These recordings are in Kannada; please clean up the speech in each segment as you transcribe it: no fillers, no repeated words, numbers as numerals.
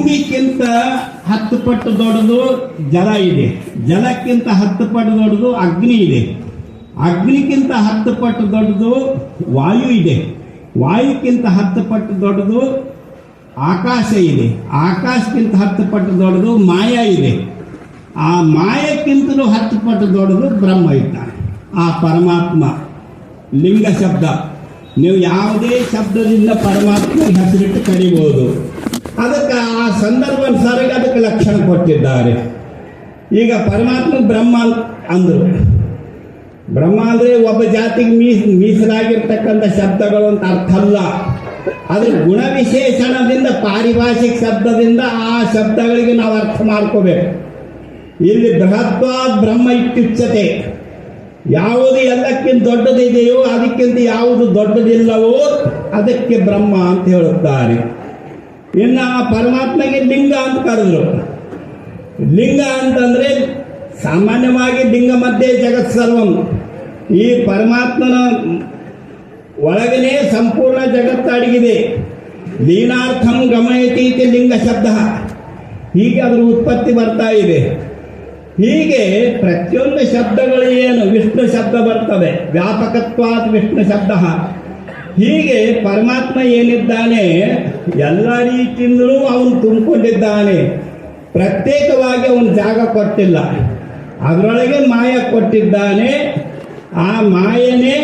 ಭೂಮಿಗಿಂತ 10 ಪಟ್ಟು ದೊಡ್ಡದು ಜಲ ಇದೆ, ಜಲಕ್ಕಿಂತ 10 ಪಟ್ಟು ದೊಡ್ಡದು ಅಗ್ನಿ ಇದೆ, ಅಗ್ನಿಗಿಂತ 10 ಪಟ್ಟು ದೊಡ್ಡದು ವಾಯು ಇದೆ, ವಾಯುಕ್ಕಿಂತ 10 ಪಟ್ಟು ದೊಡ್ಡದು ಆಕಾಶ ಇದೆ, ಆಕಾಶಕ್ಕಿಂತ 10 ಪಟ್ಟು ದೊಡ್ಡದು ಮಾಯ ಇದೆ, ಆ ಮಾಯಕ್ಕಿಂತಲೂ 10 ಪಟ್ಟು ದೊಡ್ಡದು ಬ್ರಹ್ಮ ಇದ್ದಾನೆ. ಆ ಪರಮಾತ್ಮ ಲಿಂಗ ಶಬ್ದ, ನೀವು ಯಾವುದೇ ಶಬ್ದದಿಂದ ಪರಮಾತ್ಮ ಹೆಸರಿಟ್ಟು ಕರಿಬಹುದು. ಅದಕ್ಕೆ ಆ ಸಂದರ್ಭಾನುಸಾರಿಗೆ ಅದಕ್ಕೆ ಲಕ್ಷಣ ಕೊಟ್ಟಿದ್ದಾರೆ. ಈಗ ಪರಮಾತ್ಮ ಬ್ರಹ್ಮ ಅಂದರು. ಬ್ರಹ್ಮ ಅಂದರೆ ಒಬ್ಬ ಜಾತಿಗೆ ಮೀಸಲಾಗಿರ್ತಕ್ಕಂಥ ಶಬ್ದಗಳು ಅಂತ ಅರ್ಥ ಅಲ್ಲ. ಅದ್ರ ಗುಣವಿಶೇಷಣದಿಂದ ಪಾರಿಭಾಷಿಕ ಶಬ್ದದಿಂದ ಆ ಶಬ್ದಗಳಿಗೆ ನಾವು ಅರ್ಥ ಮಾಡ್ಕೋಬೇಕು. ಇಲ್ಲಿ ಬೃಹತ್ವಾದ್ ಬ್ರಹ್ಮ ಇತ್ಯುಚ್ಯತೆ, ಯಾವುದು ಎಲ್ಲಕ್ಕಿಂತ ದೊಡ್ಡದಿದೆಯೋ ಅದಕ್ಕಿಂತ ಯಾವುದು ದೊಡ್ಡದಿಲ್ಲವೋ ಅದಕ್ಕೆ ಬ್ರಹ್ಮ ಅಂತ ಹೇಳುತ್ತಾರೆ. ಇನ್ನು ಆ ಪರಮಾತ್ಮಗೆ ಲಿಂಗ ಅಂತ ಕರೆದ್ರು. ಲಿಂಗ ಅಂತಂದ್ರೆ ಸಾಮಾನ್ಯವಾಗಿ ಲಿಂಗ ಮಧ್ಯೆ ಜಗತ್ ಸರ್ವಂ, ಈ ಪರಮಾತ್ಮನ ಒಳಗನೆ ಸಂಪೂರ್ಣ ಜಗತ್ತು ಅಡಗಿದೆ. ಲೀನಾರ್ಥಂ ಗಮಯತಿ ಇತಿ ಲಿಂಗ ಶಬ್ದ, ಹೀಗೆ ಅದರ ಉತ್ಪತ್ತಿ ಬರ್ತಾ ಇದೆ. ಹೀಗೆ ಪ್ರತಿಯೊಂದು ಶಬ್ದಗಳು ಏನು ವಿಷ್ಣು ಶಬ್ದ ಬರ್ತವೆ, ವ್ಯಾಪಕತ್ವಾತ್ ವಿಷ್ಣು ಶಬ್ದ. ಹೀಗೆ ಪರಮಾತ್ಮ ಏನಿದ್ದಾನೆ ಎಲ್ಲ ರೀತಿಯಿಂದಲೂ ಅವನು ತುಂಬಿಕೊಂಡಿದ್ದಾನೆ. ಪ್ರತ್ಯೇಕವಾಗಿ ಅವನು ಜಾಗ ಕೊಟ್ಟಿಲ್ಲ, ಅದರೊಳಗೆ ಮಾಯ ಕೊಟ್ಟಿದ್ದಾನೆ. ಆ ಮಾಯನೇ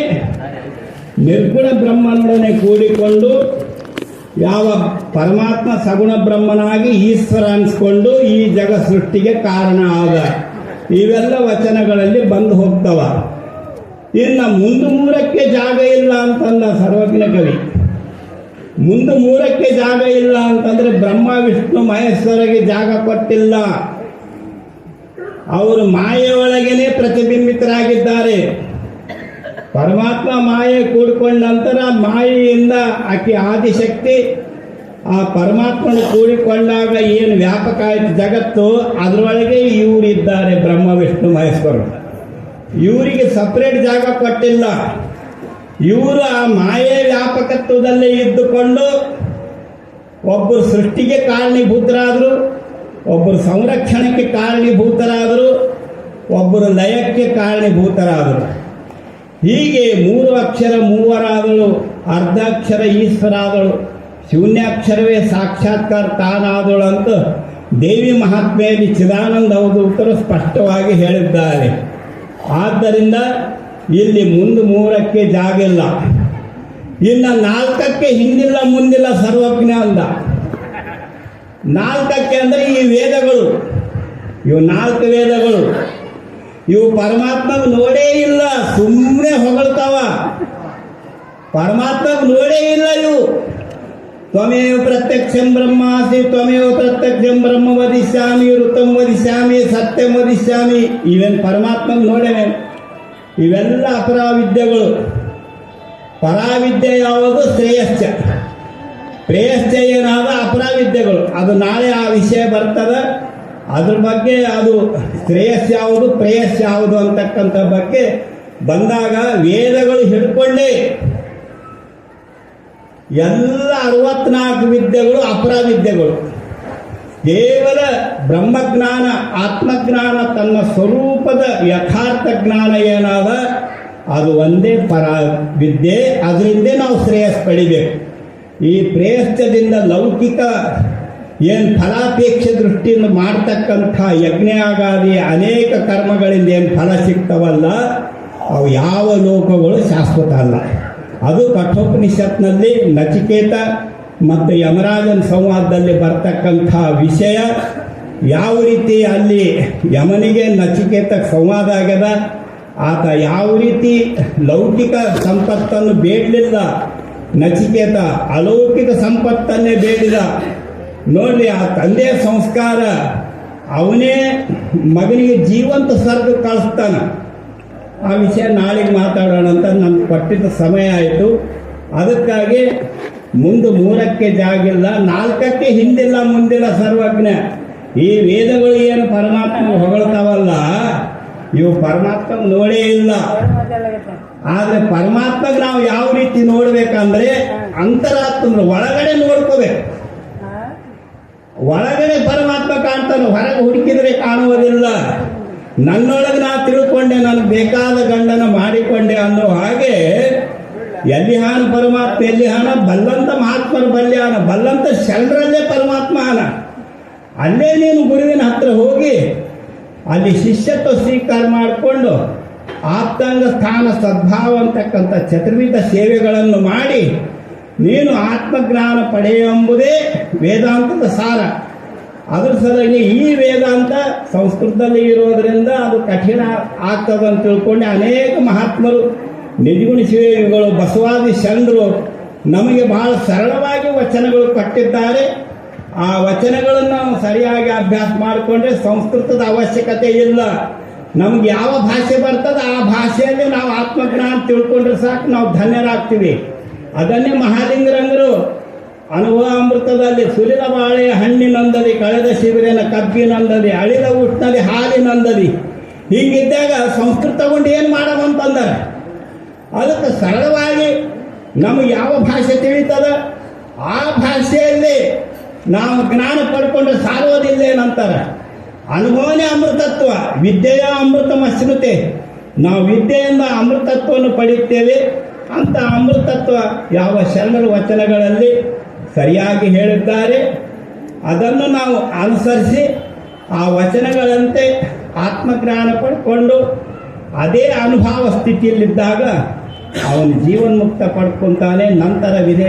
ನಿರ್ಗುಣ ಬ್ರಹ್ಮನೊಡನೆ ಕೂಡಿಕೊಂಡು ಯಾವ ಪರಮಾತ್ಮ ಸಗುಣ ಬ್ರಹ್ಮನಾಗಿ ಈಶ್ವರ ಅನ್ಸ್ಕೊಂಡು ಈ ಜಗ ಸೃಷ್ಟಿಗೆ ಕಾರಣ ಆದ. ಇವೆಲ್ಲ ವಚನಗಳಲ್ಲಿ ಬಂದು ಹೋಗ್ತವ. ಇನ್ನು ಮುಂದೆ 3ಕ್ಕೆ ಜಾಗ ಇಲ್ಲ ಅಂತಂದ ಸರ್ವಜ್ಞ ಕವಿ. ಮುಂದೆ 3ಕ್ಕೆ ಜಾಗ ಇಲ್ಲ ಅಂತಂದ್ರೆ ಬ್ರಹ್ಮ ವಿಷ್ಣು ಮಹೇಶ್ವರಿಗೆ ಜಾಗ ಕೊಟ್ಟಿಲ್ಲ. ಅವರು ಮಾಯೆ ಒಳಗೇನೆ ಪ್ರತಿಬಿಂಬಿತರಾಗಿದ್ದಾರೆ. ಪರಮಾತ್ಮ ಮಾಯೆ ಕೂಡಿಕೊಂಡ ನಂತರ ಮಾಯೆಯಿಂದ ಆಕೆ ಆದಿಶಕ್ತಿ ಆ ಪರಮಾತ್ಮನ ಕೂಡಿಕೊಂಡಾಗ ಏನು ವ್ಯಾಪಕ ಆಯ್ತು ಜಗತ್ತು, ಅದರೊಳಗೆ ಇವರಿದ್ದಾರೆ ಬ್ರಹ್ಮ ವಿಷ್ಣು ಮಹೇಶ್ವರರು. ಇವರಿಗೆ ಸಪ್ರೇಟ್ ಜಾಗ ಕೊಟ್ಟಿಲ್ಲ. ಇವರು ಆ ಮಾಯೆ ವ್ಯಾಪಕತ್ವದಲ್ಲೇ ಇದ್ದುಕೊಂಡು ಒಬ್ಬರು ಸೃಷ್ಟಿಗೆ ಕಾರಣೀಭೂತರಾದರು, ಒಬ್ಬರು ಸಂರಕ್ಷಣೆಗೆ ಕಾರಣೀಭೂತರಾದರು, ಒಬ್ಬರು ಲಯಕ್ಕೆ ಕಾರಣೀಭೂತರಾದರು. ಹೀಗೆ 3 ಅಕ್ಷರ ಮೂವರಾದಳು, ಅರ್ಧಾಕ್ಷರ ಈಶ್ವರಾದಳು, ಶೂನ್ಯಾಕ್ಷರವೇ ಸಾಕ್ಷಾತ್ಕಾರ ತಾನಾದಳು ಅಂತ ದೇವಿ ಮಹಾತ್ಮೆಯಲ್ಲಿ ಚಿದಾನಂದ ಅವಧೂತರು ಸ್ಪಷ್ಟವಾಗಿ ಹೇಳಿದ್ದಾರೆ. ಆದ್ದರಿಂದ ಇಲ್ಲಿ ಮುಂದೆ 3ಕ್ಕೆ ಜಾಗ ಇಲ್ಲ. ಇನ್ನು 4ಕ್ಕೆ ಹಿಂದಿಲ್ಲ ಮುಂದಿಲ್ಲ ಸರ್ವಜ್ಞ ಅಂದ. 4ಕ್ಕೆ ಅಂದರೆ ಈ ವೇದಗಳು, ಇವು 4 ವೇದಗಳು. ಇವು ಪರಮಾತ್ಮ ನೋಡೇ ಇಲ್ಲ, ಸುಮ್ಮನೆ ಹೊಗಳ್ತಾವ. ಪರಮಾತ್ಮ ನೋಡೇ ಇಲ್ಲ ಇವು. ತ್ವಮೇವ ಪ್ರತ್ಯಕ್ಷಂ ಬ್ರಹ್ಮಾಸಿ ತ್ವಮೇವ ಪ್ರತ್ಯಕ್ಷಂ ಬ್ರಹ್ಮ ವದಿಷ್ಯಾಮಿ ಋತಂ ವದಿಷ್ಯಾಮಿ ಸತ್ಯಂ ವದಿಷ್ಯಾಮಿ. ಇವೇನು ಪರಮಾತ್ಮ ನೋಡೇನೆ? ಇವೆಲ್ಲ ಅಪರಾವಿದ್ಯೆಗಳು. ಪರಾವಿದ್ಯೆ ಯಾವುದು? ಶ್ರೇಯಶ್ಚ. ಪ್ರೇಯಶ್ಚ ಏನಾದ ಅಪರಾವಿದ್ಯೆಗಳು. ಅದು ನಾಳೆ ಆ ವಿಷಯ ಬರ್ತದೆ. ಅದ್ರ ಬಗ್ಗೆ ಅದು ಶ್ರೇಯಸ್ ಯಾವುದು ಪ್ರೇಯಸ್ ಯಾವುದು ಅಂತಕ್ಕಂಥ ಬಗ್ಗೆ ಬಂದಾಗ ವೇದಗಳು ಹಿಡ್ಕೊಂಡೇ ಎಲ್ಲ 64 ವಿದ್ಯೆಗಳು ಅಪರಾವಿದ್ಯೆಗಳು. ಕೇವಲ ಬ್ರಹ್ಮಜ್ಞಾನ ಆತ್ಮಜ್ಞಾನ ತನ್ನ ಸ್ವರೂಪದ ಯಥಾರ್ಥ ಜ್ಞಾನ ಏನಾದ ಅದು ಒಂದೇ ಪರ ವಿದ್ಯೆ. ಅದರಿಂದ ನಾವು ಶ್ರೇಯಸ್ ಪಡಿಬೇಕು. ಈ ಪ್ರೇಯಸ್ಸದಿಂದ ಲೌಕಿಕ ಏನು ಫಲಾಪೇಕ್ಷೆ ದೃಷ್ಟಿಯಿಂದ ಮಾಡ್ತಕ್ಕಂಥ ಯಜ್ಞಾಗಾದಿ ಅನೇಕ ಕರ್ಮಗಳಿಂದ ಏನು ಫಲ ಸಿಗ್ತವಲ್ಲ ಅವು ಯಾವ ಲೋಕಗಳು ಶಾಶ್ವತ ಅಲ್ಲ. ಅದು ಕಠೋಪನಿಷತ್ನಲ್ಲಿ ನಚಿಕೇತ ಮತ್ತು ಯಮರಾಜನ ಸಂವಾದದಲ್ಲಿ ಬರ್ತಕ್ಕಂಥ ವಿಷಯ. ಯಾವ ರೀತಿ ಅಲ್ಲಿ ಯಮನಿಗೆ ನಚಿಕೇತ ಸಂವಾದ ಆಗ್ಯದ, ಆತ ಯಾವ ರೀತಿ ಲೌಕಿಕ ಸಂಪತ್ತನ್ನು ಬೇಡಲಿಲ್ಲ, ನಚಿಕೇತ ಅಲೌಕಿಕ ಸಂಪತ್ತನ್ನೇ ಬೇಡಿದ. ನೋಡ್ರಿ, ಆ ತಂದೆಯ ಸಂಸ್ಕಾರ, ಅವನೇ ಮಗನಿಗೆ ಜೀವಂತ ಸ್ವರ್ಗ ಕಳಿಸ್ತಾನ. ಆ ವಿಷಯ ನಾಳೆಗೆ ಮಾತಾಡೋಣ ಅಂತ ನಮ್ಗೆ ಕೊಟ್ಟಿದ್ದ ಸಮಯ ಆಯಿತು. ಅದಕ್ಕಾಗಿ ಮುಂದೆ 3ಕ್ಕೆ ಜಾಗಿಲ್ಲ, 4ಕ್ಕೆ ಹಿಂದಿಲ್ಲ ಮುಂದಿಲ್ಲ ಸರ್ವಜ್ಞ. ಈ ವೇದಗಳು ಏನು ಪರಮಾತ್ಮ ಹೊಗಳ್ತಾವಲ್ಲ ಇವು ಪರಮಾತ್ಮ ನೋಡೇ ಇಲ್ಲ. ಆದರೆ ಪರಮಾತ್ಮಗೆ ನಾವು ಯಾವ ರೀತಿ ನೋಡ್ಬೇಕಂದ್ರೆ ಅಂತರಾತ್ಮ ಒಳಗಡೆ ನೋಡ್ಕೋಬೇಕು. ಒಳಗಡೆ ಪರಮಾತ್ಮ ಕಾಣ್ತಾನೆ, ಹೊರಗೆ ಹುಡುಕಿದ್ರೆ ಕಾಣುವುದಿಲ್ಲ. ನನ್ನೊಳಗೆ ನಾ ತಿಳ್ಕೊಂಡೆ, ನನಗೆ ಬೇಕಾದ ಗಂಡನ ಮಾಡಿಕೊಂಡೆ ಅನ್ನೋ ಹಾಗೆ ಎಲ್ಲಿ ಹಾನ ಪರಮಾತ್ಮ, ಎಲ್ಲಿ ಹಾನ ಬಲ್ಲಂತ ಮಹಾತ್ಮರ ಬಲ್ಯಾನ, ಬಲ್ಲಂತ ಶರಣರಲ್ಲೇ ಪರಮಾತ್ಮ ಹಾನ. ಅಲ್ಲೇ ನೀನು ಗುರುವಿನ ಹತ್ರ ಹೋಗಿ ಅಲ್ಲಿ ಶಿಷ್ಯತ್ವ ಸ್ವೀಕಾರ ಮಾಡಿಕೊಂಡು ಆಪ್ತಾಂಗ ಸ್ಥಾನ ಸದ್ಭಾವ ಅಂತಕ್ಕಂಥ ಚತುರ್ವಿಧ ಸೇವೆಗಳನ್ನು ಮಾಡಿ ನೀನು ಆತ್ಮಜ್ಞಾನ ಪಡೆಯುವುದೇ ವೇದಾಂತದ ಸಾರ. ಅದ್ರ ಸಲುವಾಗಿ ಈ ವೇದಾಂತ ಸಂಸ್ಕೃತದಲ್ಲಿ ಇರೋದರಿಂದ ಅದು ಕಠಿಣ ಆಗ್ತದೆ ಅಂತ ತಿಳ್ಕೊಂಡು ಅನೇಕ ಮಹಾತ್ಮರು, ನಿಜಗುಣ ಶಿವಯೋಗಿಗಳು, ಬಸವಾದಿ ಶರಣರು ನಮಗೆ ಬಹಳ ಸರಳವಾಗಿ ವಚನಗಳು ಕೊಟ್ಟಿದ್ದಾರೆ. ಆ ವಚನಗಳನ್ನು ನಾವು ಸರಿಯಾಗಿ ಅಭ್ಯಾಸ ಮಾಡಿಕೊಂಡ್ರೆ ಸಂಸ್ಕೃತದ ಅವಶ್ಯಕತೆ ಇಲ್ಲ. ನಮ್ಗೆ ಯಾವ ಭಾಷೆ ಬರ್ತದೆ ಆ ಭಾಷೆಯಲ್ಲಿ ನಾವು ಆತ್ಮಜ್ಞಾನ ತಿಳ್ಕೊಂಡ್ರೆ ಸಾಕು, ನಾವು ಧನ್ಯರಾಗ್ತೀವಿ. ಅದನ್ನೇ ಮಹಾಲಿಂಗರಂಗರು ಅನುಭವ ಅಮೃತದಲ್ಲಿ ಸುಲಿದ ಬಾಳೆಯ ಹಣ್ಣಿನಂದದಿ, ಕಳೆದ ಶಿಬಿರನ ಕಬ್ಬಿನಂದದಿ, ಅಳಿದ ಉಷ್ಣದಿ ಹಾಲಿನಂದದಿ, ಹೀಗಿದ್ದಾಗ ಸಂಸ್ಕೃತ ತಗೊಂಡು ಏನು ಮಾಡವಂತಂದರೆ ಅದಕ್ಕೆ ಸರಳವಾಗಿ ನಮಗೆ ಯಾವ ಭಾಷೆ ತಿಳಿತದ ಆ ಭಾಷೆಯಲ್ಲಿ ನಾವು ಜ್ಞಾನ ಪಡ್ಕೊಂಡ್ರೆ ಸಾರೋದಿಲ್ಲ ಏನಂತಾರೆ. ಅನುಭವನೇ ಅಮೃತತ್ವ, ವಿದ್ಯೆಯ ಅಮೃತ ಮಶ್ನುತೆ. ನಾವು ವಿದ್ಯೆಯಿಂದ ಅಮೃತತ್ವವನ್ನು ಪಡೆಯುತ್ತೇವೆ. ಅಂತ ಅಮೃತತ್ವ ಯಾವ ಶರಣರ ವಚನಗಳಲ್ಲಿ ಸರಿಯಾಗಿ ಹೇಳಿದ್ದಾರೆ. ಅದನ್ನು ನಾವು ಅನುಸರಿಸಿ ಆ ವಚನಗಳಂತೆ ಆತ್ಮಜ್ಞಾನ ಪಡ್ಕೊಂಡು ಅದೇ ಅನುಭವ ಸ್ಥಿತಿಯಲ್ಲಿದ್ದಾಗ ಅವನು ಜೀವನ್ಮುಕ್ತ ಪಡ್ಕೊತಾನೆ. ನಂತರ ವಿಧೇಯ